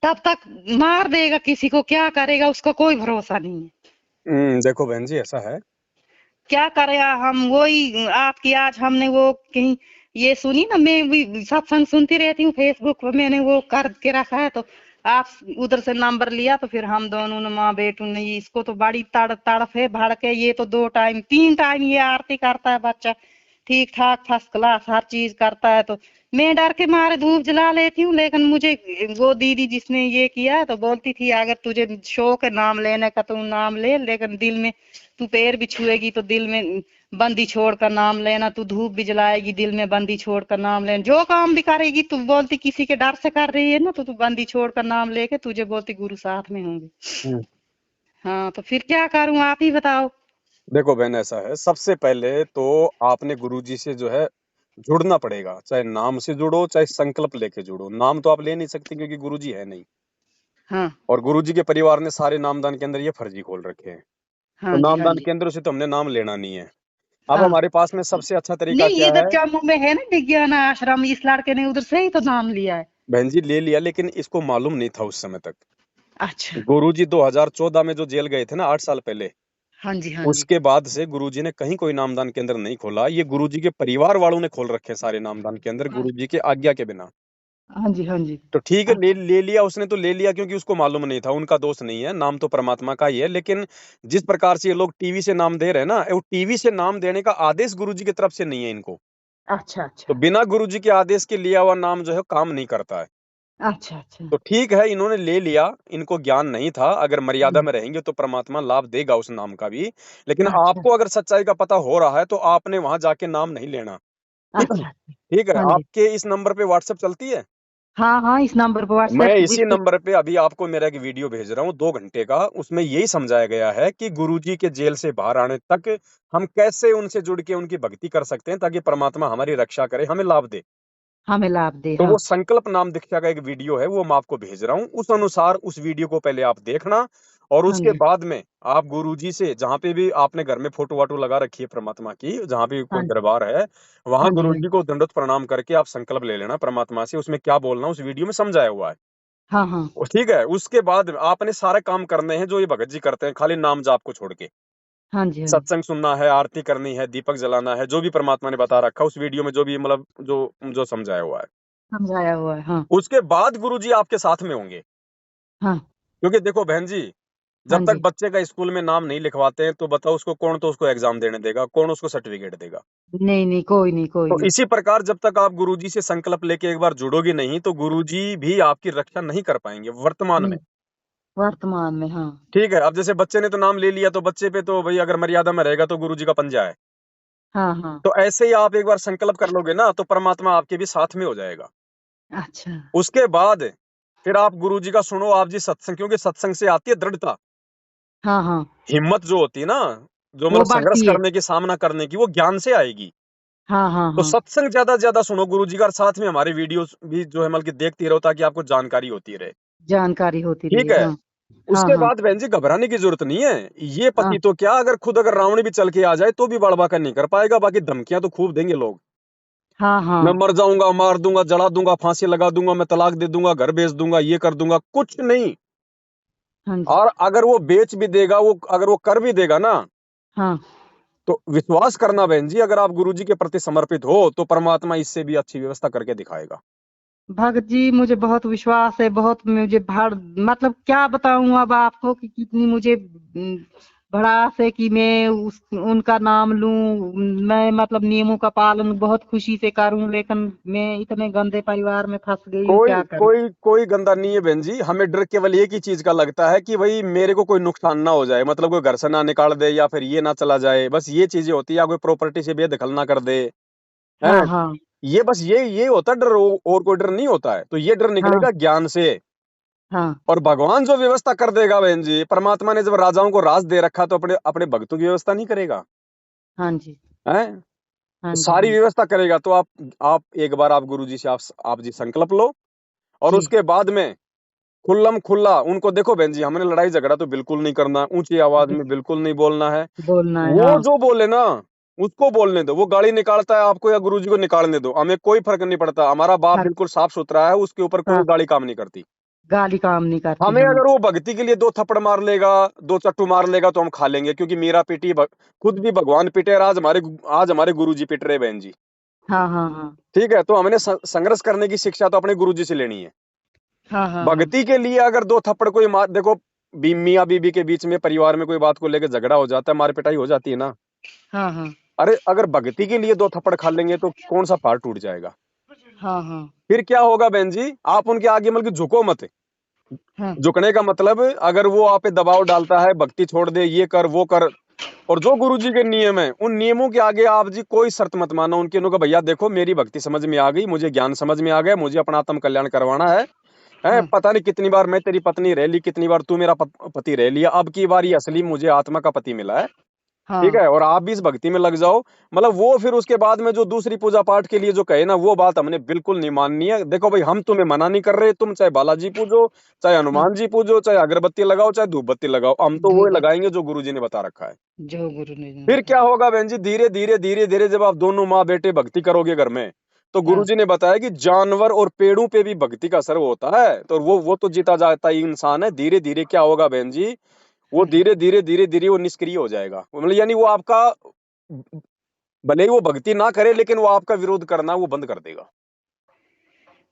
तब तक मार देगा किसी को, क्या करेगा उसका कोई भरोसा नहीं है। देखो बहन जी ऐसा है, क्या करेगा हम। वही आपकी आज हमने वो कहीं ये सुनी ना, मैं भी सत्संग सुनती रहती हूँ फेसबुक पर, मैंने वो कर के रखा है, तो आप उधर से नंबर लिया तो फिर हम दोनों ने माँ बेटू ने, इसको तो बड़ी तड़फ है भड़के। ये तो 2 टाइम 3 टाइम ये आरती करता है बच्चा, ठीक ठाक फर्स्ट क्लास हर चीज करता है। तो मैं डर के मारे धूप जला लेती हूँ, लेकिन मुझे वो दीदी जिसने ये किया तो बोलती थी अगर तुझे शौक है नाम लेने का तो नाम ले, लेकिन दिल में तू पैर भी छुएगी तो दिल में बंदी छोड़ कर नाम लेना, तू धूप भी जलाएगी दिल में बंदी छोड़ कर नाम लेना, जो काम भी करेगी तू बोलती किसी के डर से कर रही है ना, तो तू बंदी छोड़ कर नाम लेके तुझे बोलती गुरु साथ में होंगे। हम्म। हाँ तो फिर क्या करूं, आप ही बताओ। देखो बहन ऐसा है, सबसे पहले तो आपने गुरुजी से जो है जुड़ना पड़ेगा, चाहे नाम से जुड़ो चाहे संकल्प लेके जुड़ो। नाम तो आप ले नहीं सकते क्योंकि गुरुजी है नहीं, हाँ और गुरुजी के परिवार ने सारे नामदान के अंदर ये फर्जी खोल रखे हैं। तो हाँ जी हाँ नामदान जी। केंद्र से तो हमने नाम लेना नहीं है। अब हाँ हमारे पास में सबसे अच्छा तरीका नहीं, क्या इधर है? जम्मू में है ना विज्ञान आश्रम, इस लड़के ने उधर से ही तो नाम लिया है। बहन जी ले लिया, लेकिन इसको मालूम नहीं था उस समय तक। अच्छा। गुरुजी 2014 में जो जेल गए थे ना 8 साल पहले, हाँ जी हाँ जी। उसके बाद से गुरुजी ने कहीं कोई नामदान केंद्र नहीं खोला। ये गुरुजी के परिवार वालों ने खोल रखे हैं सारे नामदान केंद्र, गुरुजी के आज्ञा के बिना। हाँ जी हाँ जी। तो ठीक है, ले अच्छा ले लिया उसने, तो ले लिया क्योंकि उसको मालूम नहीं था। उनका दोष नहीं है, नाम तो परमात्मा का ही है। लेकिन जिस प्रकार से ये लोग टीवी से नाम दे रहे हैं ना, वो टीवी से नाम देने का आदेश गुरुजी की तरफ से नहीं है इनको। अच्छा। तो अच्छा बिना गुरुजी के आदेश के लिया हुआ नाम जो है काम नहीं करता है। अच्छा। अच्छा। तो ठीक है, इन्होंने ले लिया, इनको ज्ञान नहीं था। अगर मर्यादा हम्म, में रहेंगे तो परमात्मा लाभ देगा उस नाम का भी। लेकिन अच्छा आपको अगर सच्चाई का पता हो रहा है तो आपने वहां जाके नाम नहीं लेना। ठीक है, अच्छा। ठीक है। हाँ जी। आपके इस नंबर पे व्हाट्सएप चलती है? हाँ हाँ, इस नंबर पर मैं व्हाट्सएप इसी नंबर पे अभी आपको मेरा एक वीडियो भेज रहा हूँ 2 घंटे का। उसमें यही समझाया गया है कि गुरुजी के जेल से बाहर आने तक हम कैसे उनसे जुड़ के उनकी भक्ति कर सकते हैं, ताकि परमात्मा हमारी रक्षा करे, हमें लाभ दे। हमें लाभ दे। तो हाँ वो संकल्प नाम दीक्षा का एक वीडियो है, वो मैं आपको भेज रहा हूँ। उस अनुसार उस वीडियो को पहले आप देखना, और हाँ उसके जी बाद में आप गुरुजी से, जहां पे भी आपने घर में फोटो वाटो लगा रखी है परमात्मा की, जहां भी हाँ कोई दरबार है, वहां हाँ जी हाँ गुरुजी जी। को दंडवत प्रणाम करके आप संकल्प ले लेना परमात्मा से। उसमें क्या बोलना उस वीडियो में समझाया हुआ है। हाँ हाँ ठीक है, उसके बाद आपने सारे काम करने हैं जो ये भगत जी करते हैं, खाली नाम जाप को छोड़ के। हाँ जी हाँ जी। सत्संग सुनना है, आरती करनी है, दीपक जलाना है, जो भी परमात्मा ने बता रखा उस वीडियो में, जो भी मतलब जो जो समझाया हुआ है। समझाया हुआ है। हाँ उसके बाद गुरुजी आपके साथ में होंगे। हाँ क्योंकि देखो बहन जी, हाँ जब तक जी। बच्चे का स्कूल में नाम नहीं लिखवाते हैं तो बताओ उसको कौन, तो उसको एग्जाम देने देगा कौन, उसको सर्टिफिकेट देगा? नहीं नहीं, कोई नहीं कोई तो नहीं। इसी प्रकार जब तक आप गुरुजी से संकल्प लेके एक बार जुड़ोगे नहीं, तो गुरुजी भी आपकी रक्षा नहीं कर पाएंगे वर्तमान में। नहीं, वर्तमान में। हाँ ठीक है, अब जैसे बच्चे ने तो नाम ले लिया, तो बच्चे पे तो भाई अगर मर्यादा में रहेगा तो गुरुजी का पंजा है। हाँ हाँ। तो ऐसे ही आप एक बार संकल्प कर लोगे ना, तो परमात्मा आपके भी साथ में हो जाएगा। अच्छा। उसके बाद फिर आप गुरुजी का सुनो, आप जी सत्संग, क्योंकि सत्संग से आती है दृढ़ता, हाँ हाँ, हिम्मत जो होती है ना, जो वो मतलब संघर्ष बढ़ती है। करने की, सामना करने की, वो ज्ञान से आएगी। हाँ हाँ तो हाँ, सत्संग ज्यादा से ज्यादा सुनो गुरुजी का, और साथ में हमारे वीडियोस भी जो है मतलब कि देखती रहो, ताकि आपको जानकारी होती रहे। जानकारी होती रही। ठीक है, हाँ हाँ उसके हाँ बाद बहन जी घबराने की जरूरत नहीं है। ये हाँ पति तो क्या, अगर खुद अगर रावण भी चल के आ जाए तो भी बड़बा का नहीं कर पाएगा। बाकी धमकियां तो खूब देंगे लोग, हाँ मैं हाँ। मर जाऊंगा, मार दूंगा, जला दूंगा, फांसी लगा दूंगा, मैं तलाक दे दूंगा, घर बेच दूंगा, ये कर दूंगा, कुछ नहीं। हाँ जी। और अगर वो बेच भी देगा, वो अगर वो कर भी देगा ना, हाँ, तो विश्वास करना बहन जी, अगर आप गुरुजी के प्रति समर्पित हो तो परमात्मा इससे भी अच्छी व्यवस्था करके दिखाएगा। भगत जी मुझे बहुत विश्वास है, बहुत मुझे भाड़, मतलब क्या बताऊं अब आपको कि कितनी मुझे भड़ास है कि मैं उनका नाम लूं। मैं मतलब नियमों का पालन बहुत खुशी से करूं, लेकिन मैं इतने गंदे परिवार में फंस गई हूँ, कोई क्या करूं। कोई कोई गंदा नहीं है बहन जी। हमें डर केवल एक ही चीज का लगता है कि भाई मेरे को कोई नुकसान ना हो जाए, मतलब कोई घर से ना निकाल दे, या फिर ये ना चला जाए, बस ये चीजें होती है। या कोई प्रॉपर्टी से बेदखल ना कर दे, हैं? हाँ हाँ ये बस ये होता है डर, और कोई डर नहीं होता है। तो ये डर हाँ निकलेगा ज्ञान से। हाँ और भगवान जो व्यवस्था कर देगा बहन जी, परमात्मा ने जब राजाओं को राज दे रखा, तो अपने अपने भक्तों की व्यवस्था नहीं करेगा? हाँ जी हैं? हाँ तो जी हाँ सारी जी। व्यवस्था करेगा। तो आप एक बार आप गुरु जी से आप जी संकल्प लो, और जी उसके बाद में खुल्लम खुल्ला उनको देखो बहन जी, हमने लड़ाई झगड़ा तो बिल्कुल नहीं करना, ऊंची आवाज में बिल्कुल नहीं बोलना है। बोलना है, वो हाँ जो बोले ना उसको बोलने दो, वो गाली निकालता है आपको या गुरुजी को निकालने दो, हमें कोई फर्क नहीं पड़ता। हमारा बाप हाँ, बिल्कुल साफ सुथरा है, उसके ऊपर कोई हाँ, गाली काम नहीं करती। गाली काम नहीं करती, हमें हाँ अगर वो भक्ति के लिए दो थप्पड़ मार लेगा, दो चट्टू मार लेगा तो हम खा लेंगे, क्योंकि मीरा पीटी खुद भी भगवान पीटे और आज हमारे गुरुजी पिट रहे बहन जी। हाँ हाँ हाँ ठीक है, तो हमने संघर्ष करने की शिक्षा तो अपने गुरुजी से लेनी है। हाँ हाँ हाँ भक्ति के लिए अगर दो थप्पड़ कोई मार, देखो मियाँ बीबी के बीच में परिवार में कोई बात को लेकर झगड़ा हो जाता है, मार पिटाई हो जाती है ना। हाँ हाँ अरे अगर भक्ति के लिए दो थप्पड़ खा लेंगे तो कौन सा पहाड़ टूट जाएगा। हाँ हाँ फिर क्या होगा बहन जी, आप उनके आगे मतलब झुको मत। हाँ झुकने का मतलब अगर वो आप पे दबाव डालता है, भक्ति छोड़ दे, ये कर वो कर, और जो गुरुजी के नियम है उन नियमों के आगे आप जी कोई शर्त मत मानो उनके। उनको भैया देखो मेरी भक्ति समझ में आ गई, मुझे ज्ञान समझ में आ गया, मुझे अपना आत्म कल्याण करवाना है, हाँ पता नहीं कितनी बार मैं तेरी पत्नी रह ली, कितनी बार तू मेरा पति रह लिया, अब की बार ये असली मुझे आत्मा का पति मिला है। ठीक हाँ है, और आप भी इस भक्ति में लग जाओ। मतलब वो फिर उसके बाद में जो दूसरी पूजा पाठ के लिए जो कहे ना, वो बात हमने बिल्कुल नहीं माननी है। देखो भाई, हम तुम्हें मना नहीं कर रहे, तुम चाहे बालाजी पूजो, चाहे हाँ, हनुमान जी पूजो, चाहे अगरबत्ती लगाओ, चाहे धूप बत्ती लगाओ, हम तो वो धूप लगाएंगे जो गुरुजी ने बता रखा है। जो गुरु ने फिर क्या बताया, होगा बहन जी, धीरे धीरे धीरे धीरे जब आप दोनों माँ बेटे भक्ति करोगे घर में, तो हाँ गुरुजी ने बताया कि जानवर और पेड़ों पे भी भक्ति का असर होता है, तो वो तो जीता जाता ही इंसान है। धीरे धीरे क्या होगा बहन जी, वो हाँ। धीरे धीरे धीरे धीरे वो निष्क्रिय हो जाएगा। मतलब यानी वो आपका, भले ही वो भक्ति ना करे, लेकिन वो आपका विरोध करना वो बंद कर देगा।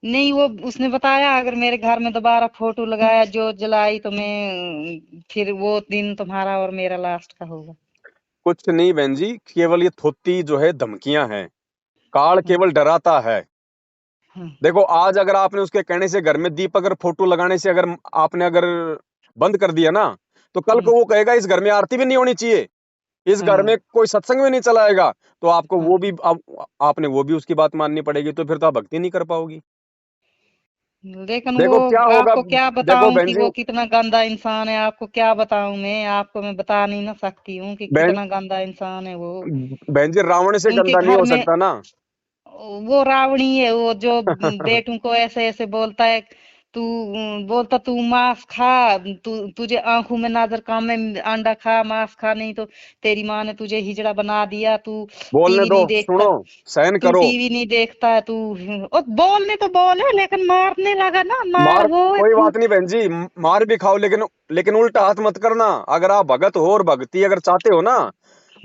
नहीं, वो उसने बताया अगर मेरे घर में दोबारा फोटो लगाया जो जलाई तो मैं फिर वो दिन तुम्हारा और मेरा लास्ट का होगा। कुछ नहीं बहन जी, केवल ये थोती जो है धमकियां हैं, काल हाँ केवल डराता है। हाँ देखो आज अगर आपने उसके कहने से घर में दीप, अगर फोटो लगाने से अगर आपने अगर बंद कर दिया ना, तो कल हाँ को वो कहेगा इस घर में आरती भी नहीं होनी चाहिए, इस घर हाँ में कोई सत्संग भी नहीं चलाएगा, तो आपको हाँ। वो भी आपने वो भी उसकी बात माननी पड़ेगी, तो फिर तो आप भक्ति नहीं कर पाओगी। लेकिन वो देखो क्या होगा, आपको क्या देखो बताऊं बहन कि जी, वो कितना गंदा इंसान है। आपको क्या बताऊं, मैं आपको मैं बता नहीं ना सकती हूँ कि बहन कितना गंदा इंसान है वो। बहन जी, रावण से उनके गंदा नहीं घर हो में सकता ना। वो रावणी है, वो जो बेटों को ऐसे ऐसे बोलता है। तू बोलता तू मांस खा, तुझे आंखों में नजर कम है, अंडा खा मांस खा, नहीं तो तेरी माँ ने तुझे हिजड़ा बना दिया। तू बोलने टीवी दो, नहीं देखता, सुनो, सहन तू करो। टीवी नहीं देखता है तू। और बोलने तो बोले लेकिन मारने लगा ना, मार मार वो कोई बात नहीं बहन जी, मार भी खाओ, लेकिन उल्टा हाथ मत करना। अगर आप भगत हो और भक्ति अगर चाहते हो ना, हाँ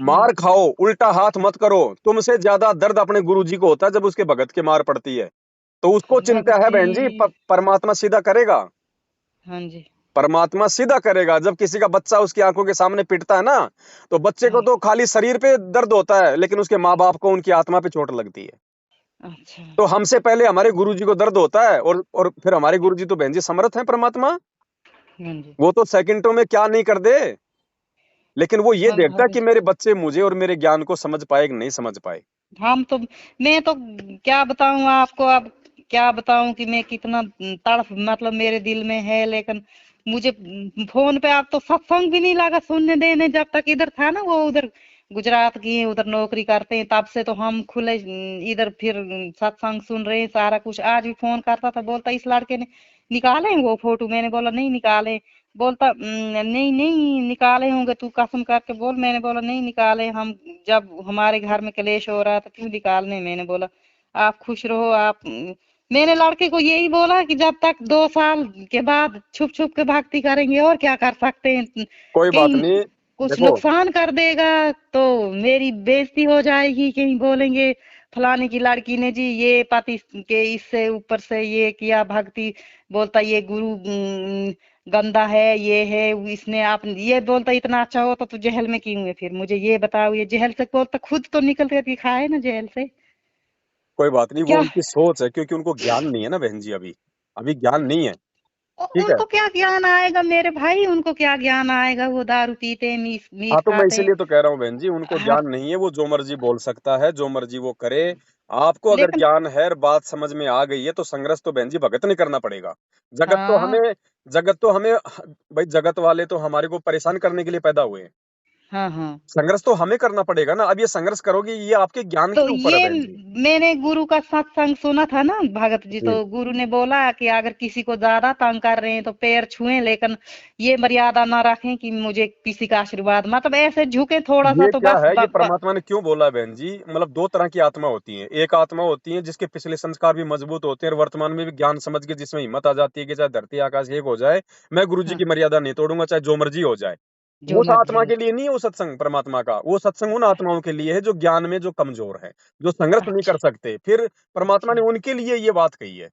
मार खाओ, उल्टा हाथ मत करो। तुमसे ज्यादा दर्द अपने गुरुजी को होता है जब उसके भगत के मार पड़ती है, तो उसको चिंता है भक्ति, बहन जी। परमात्मा सीधा करेगा, हाँ जी, परमात्मा सीधा करेगा। जब किसी का बच्चा उसकी आंखों के सामने पिटता है ना, तो बच्चे को हाँ तो खाली शरीर पे दर्द होता है, लेकिन उसके माँ बाप को उनकी आत्मा पे चोट लगती है। अच्छा, तो हमसे पहले हमारे गुरुजी को दर्द होता है, और फिर हमारे गुरुजी तो बहन जी समर्थ है परमात्मा, हाँ जी। वो तो सेकंडों में क्या नहीं कर दे। लेकिन वो ये हम देखता है भग कि मेरे बच्चे मुझे और मेरे ज्ञान को समझ पाए कि नहीं समझ पाए। हम तो मैं तो क्या बताऊं आपको अब, क्या बताऊं कि मैं कितना तड़फ मतलब मेरे दिल में है। लेकिन मुझे फोन पे आप तो सत्संग भी नहीं लगा सुनने देने। जब तक इधर था ना, वो उधर गुजरात की है, उधर नौकरी करते हैं, तब से तो हम खुले इधर फिर सत्संग सुन रहे हैं सारा कुछ। आज भी फोन करता था, बोलता इस लड़के ने निकाले हैं वो फोटो। मैंने बोला नहीं निकाले। बोलता नहीं नहीं निकाले होंगे, तू कसम करके बोल। मैंने बोला नहीं निकाले हम, जब हमारे घर में कलेश हो रहा था क्यों निकालने। मैंने बोला आप खुश रहो आप मैंने लड़के को यही बोला कि जब तक 2 साल के बाद छुप छुप के भक्ति करेंगे और क्या कर सकते हैं। कोई बात कहीं नहीं। कुछ देखो, नुकसान कर देगा तो मेरी बेइज्जती हो जाएगी। कहीं बोलेंगे फलाने की लड़की ने जी ये पति के इससे ऊपर से ये किया भक्ति। बोलता ये गुरु गंदा है, ये है इसने। आप ये बोलता इतना अच्छा हो तो तू जेल में क्यों है? फिर मुझे ये बताओ, ये जेल से बोलता खुद तो निकल कर दिखाए ना जेल से। कोई बात नहीं, वो क्या उनकी सोच है, क्योंकि उनको ज्ञान नहीं है ना बहन जी, अभी अभी ज्ञान नहीं है। ठीक है, उनको क्या ज्ञान आएगा मेरे भाई, उनको क्या ज्ञान आएगा? वो दारू पीते हैं, मीट हाँ, मीट तो मैं खाते हैं। इसीलिए तो कह रहा हूँ बहन जी, उनको हाँ, ज्ञान नहीं है, वो जो मर्जी बोल सकता है, जो मर्जी वो करे। आपको अगर लेकिन ज्ञान है और बात समझ में आ गई है, तो संघर्ष तो बहन जी भगत नहीं करना पड़ेगा। जगत तो हाँ हमें जगत तो हमें भाई, जगत वाले तो हमारे को परेशान करने के लिए पैदा हुए हैं। हाँ हाँ। संघर्ष तो हमें करना पड़ेगा ना। अब ये संघर्ष करोगे, ये आपके ज्ञान तो के ऊपर है ये बहन जी। मैंने गुरु का सत्संग सुना था ना भगत जी, जी तो गुरु ने बोला कि अगर किसी को ज्यादा तंग कर रहे हैं तो पैर छुएं, लेकिन ये मर्यादा ना रखें कि मुझे किसी का आशीर्वाद, मतलब ऐसे झुके थोड़ा सा ये तो क्या बस है, ये परमात्मा ने क्यों बोला बहन जी? मतलब दो तरह की आत्मा होती है। एक आत्मा होती है जिसके पिछले संस्कार भी मजबूत होते हैं और वर्तमान में भी ज्ञान समझ के जिसमें हिम्मत आ जाती है कि चाहे धरती आकाश एक हो जाए, मैं गुरु जी हाँ, की मर्यादा नहीं तोड़ूंगा, चाहे जो मर्जी हो जाए। जो उस मर्जी आत्मा हो। के लिए नहीं है वो सत्संग परमात्मा का। वो सत्संग उन आत्माओं के लिए है जो ज्ञान में जो कमजोर है, जो संघर्ष नहीं कर अच्छा सकते। फिर परमात्मा अच्छा। ने उनके लिए ये बात कही है।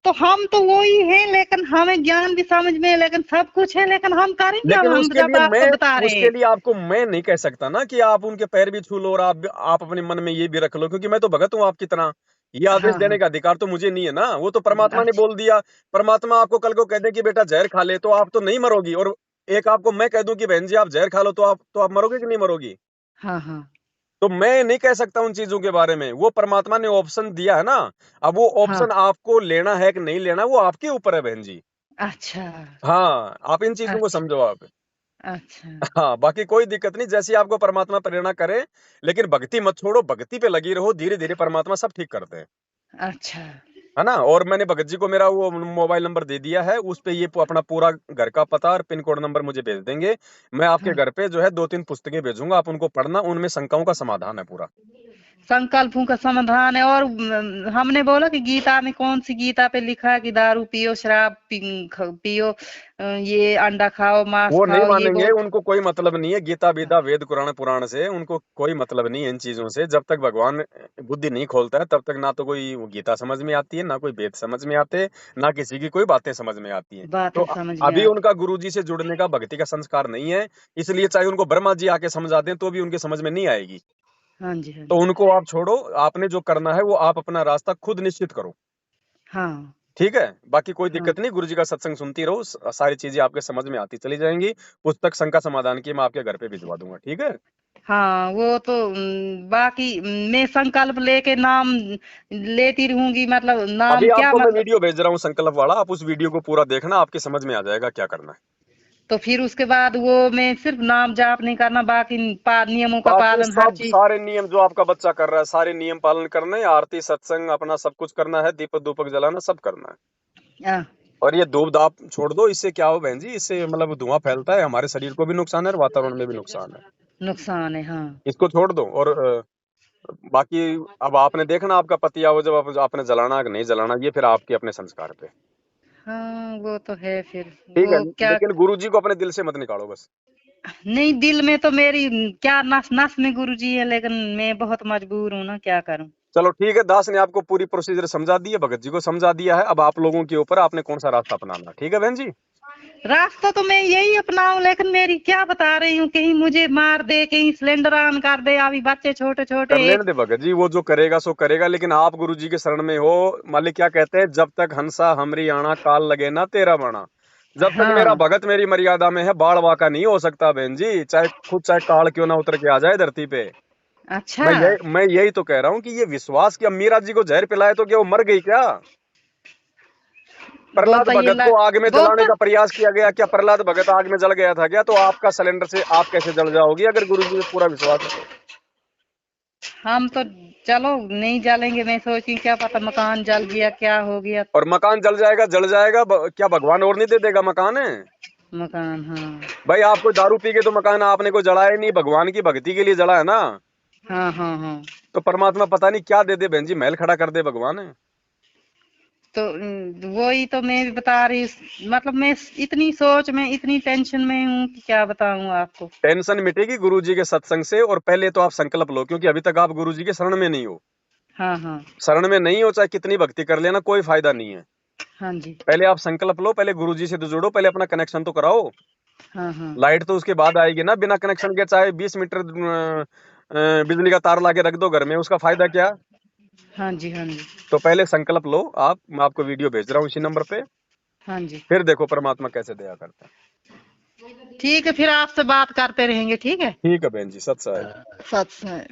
तो हम तो वो ही हैं, लेकिन हमें ज्ञान भी समझ में है, लेकिन सब कुछ है, लेकिन हम करें क्या, लेकिन हम जब आपको बता रहे उसके हैं। लिए आपको मैं नहीं कह सकता ना कि आप उनके पैर भी छू लो और आप अपने मन में ये भी रख लो, क्योंकि मैं तो भगत हूँ आपकी तरह। ये आदेश हाँ देने हाँ। का अधिकार तो मुझे नहीं है ना, वो तो परमात्मा ने अच्छा। बोल दिया। परमात्मा आपको कल को कह दे कि बेटा जहर खा ले, तो आप तो नहीं मरोगी। और एक आपको मैं कह दूं कि बहन जी आप जहर खा लो, तो आप मरोगे कि नहीं मरोगी? हाँ हाँ। तो मैं नहीं कह सकता उन चीजों के बारे में। वो परमात्मा ने ऑप्शन दिया है ना। अब वो हाँ। ऑप्शन आपको लेना है कि नहीं लेना, वो आपके ऊपर है बहन जी। अच्छा हाँ, आप इन चीजों को अच्छा। समझो आप। अच्छा हाँ, बाकी कोई दिक्कत नहीं, जैसी आपको परमात्मा प्रेरणा करे। लेकिन भक्ति मत छोड़ो, भक्ति पे लगी रहो, धीरे धीरे परमात्मा सब ठीक करते हैं। अच्छा। है ना? और मैंने भगत जी को मेरा वो मोबाइल नंबर दे दिया है, उस पे ये अपना पूरा घर का पता और पिन कोड नंबर मुझे भेज देंगे। मैं आपके हाँ। घर पे जो है 2-3 पुस्तकें भेजूंगा, आप उनको पढ़ना, उनमें शंकाओं का समाधान है पूरा। संकल्पों का समाधान है। और हमने बोला कि गीता में कौन सी गीता पे लिखा है कि दारू पियो, शराब पियो, ये अंडा खाओ, मांस वो नहीं खाओ, ये मानेंगे, बोल। उनको कोई मतलब नहीं है गीता बीता वेद कुरान पुराण से, उनको कोई मतलब नहीं है इन चीजों से। जब तक भगवान बुद्धि नहीं खोलता है तब तक ना तो कोई वो गीता समझ में आती है, ना कोई वेद समझ में आते, ना किसी की कोई बातें समझ में आती हैं। तो बातें समझ में अभी आती। उनका गुरुजी से जुड़ने का भक्ति का संस्कार नहीं है, इसलिए चाहे उनको ब्रह्मा जी आके समझा दें तो भी उनके समझ में नहीं आएगी। हाँ जी हाँ तो जी। उनको आप छोड़ो, आपने जो करना है वो आप अपना रास्ता खुद निश्चित करो। हाँ ठीक है? बाकी कोई हाँ। दिक्कत नहीं, गुरुजी का सत्संग सुनती रहो, सारी चीजें आपके समझ में आती चली जाएंगी। पुस्तक शंका समाधान की मैं आपके घर पे भिजवा दूंगा, ठीक है? हाँ वो तो बाकी मैं संकल्प लेके नाम लेती रहूंगी, मतलब अभी नाम क्या, आपको मैं मतलब। वीडियो भेज रहा हूँ संकल्प वाला, आप उस वीडियो को पूरा देखना, आपके समझ में आ जाएगा क्या करना है। तो फिर उसके बाद वो मैं सिर्फ नाम जाप नहीं करना, बाकी नियमों का बाकी पालन हर सब चीज। सारे नियम जो आपका बच्चा कर रहा है, सारे नियम पालन करने हैं, आरती सत्संग अपना सब कुछ करना है, दीपक धूपक जलाना सब करना है। हाँ, और ये धूप धाप छोड़ दो, इससे क्या हो बहन जी, इससे मतलब धुआं फैलता है, हमारे शरीर को भी नुकसान है और वातावरण में भी नुकसान है। नुकसान है। हाँ इसको छोड़ दो। और बाकी अब आपने देखना आपका पति आओ, जब आपने जलाना कि नहीं जलाना, ये फिर आपके अपने संस्कार पे। हाँ। वो तो है फिर। ठीक है, वो क्या। लेकिन गुरुजी को अपने दिल से मत निकालो बस। नहीं, दिल में तो मेरी क्या नस नस में गुरुजी है, लेकिन मैं बहुत मजबूर हूँ ना, क्या करूँ। चलो ठीक है, दास ने आपको पूरी प्रोसीजर समझा दी है, भगत जी को समझा दिया है। अब आप लोगों के ऊपर, आपने कौन सा रास्ता अपनाना। ठीक है बहन जी? रास्ता तो मैं यही अपनाऊं, लेकिन मेरी क्या बता रही हूँ, कहीं मुझे मार दे, कहीं सिलेंडर ऑन कर दे, अभी बच्चे छोटे कर छोटे लेने एक। दे भगत जी, वो जो करेगा सो करेगा, लेकिन आप गुरु जी के शरण में हो। मालिक क्या कहते हैं, जब तक हंसा हमरी आना, काल लगे ना तेरा बना। जब तक मेरा हाँ। भगत मेरी मर्यादा में है, बाढ़ वाका नहीं हो सकता बहन जी, चाहे काल क्यों ना उतर के आ जाए धरती पे। अच्छा। मैं यही तो कह रहा हूँ कि ये विश्वास कि अब मीरा जी को जहर पिलाए तो क्या वो मर गई क्या? प्रहलाद बोलता ये भगत को आग में जलाने बोलता। का प्रयास किया गया, क्या प्रहलाद भगत आग में जल गया था क्या? तो आपका सिलेंडर से आप कैसे जल जाओगी अगर गुरु जी पे पूरा विश्वास है तो? हम तो चलो नहीं जलेंगे, मैं सोची क्या पता मकान जल गया, क्या हो गया। और मकान जल जाएगा, जल जाएगा, क्या भगवान और नहीं दे देगा मकान है? मकान। हाँ भाई आप कोई दारू पी के तो मकान आपने कोई जलाया नहीं, भगवान की भक्ति के लिए जला है ना। हाँ हाँ। हाँ तो परमात्मा पता नहीं क्या दे दे बहन जी, महल खड़ा कर दे भगवान है। तो वही तो मैं भी बता रही, मतलब मैं इतनी सोच में, इतनी टेंशन में हूँ कि क्या बताऊँ आपको। टेंशन मिटेगी गुरु जी के सत्संग से। और पहले तो आप संकल्प लो, क्योंकि अभी तक आप गुरु जी के शरण में नहीं हो। हाँ हाँ। शरण में नहीं हो, चाहे कितनी भक्ति कर लेना, कोई फायदा नहीं है। हाँ जी। पहले आप संकल्प लो, पहले गुरु जी से तो जुड़ो, पहले अपना कनेक्शन तो कराओ। हाँ हाँ। लाइट तो उसके बाद आएगी ना, बिना कनेक्शन के चाहे 20 मीटर बिजली का तार लाके रख दो घर में, उसका फायदा क्या? हाँ जी। हाँ जी। तो पहले संकल्प लो आप, मैं आपको वीडियो भेज रहा हूँ इसी नंबर पे, हाँ जी। फिर देखो परमात्मा कैसे दया करता है। ठीक है, फिर आपसे बात करते रहेंगे, ठीक है। ठीक है बहन जी, सत साहेब। सच है।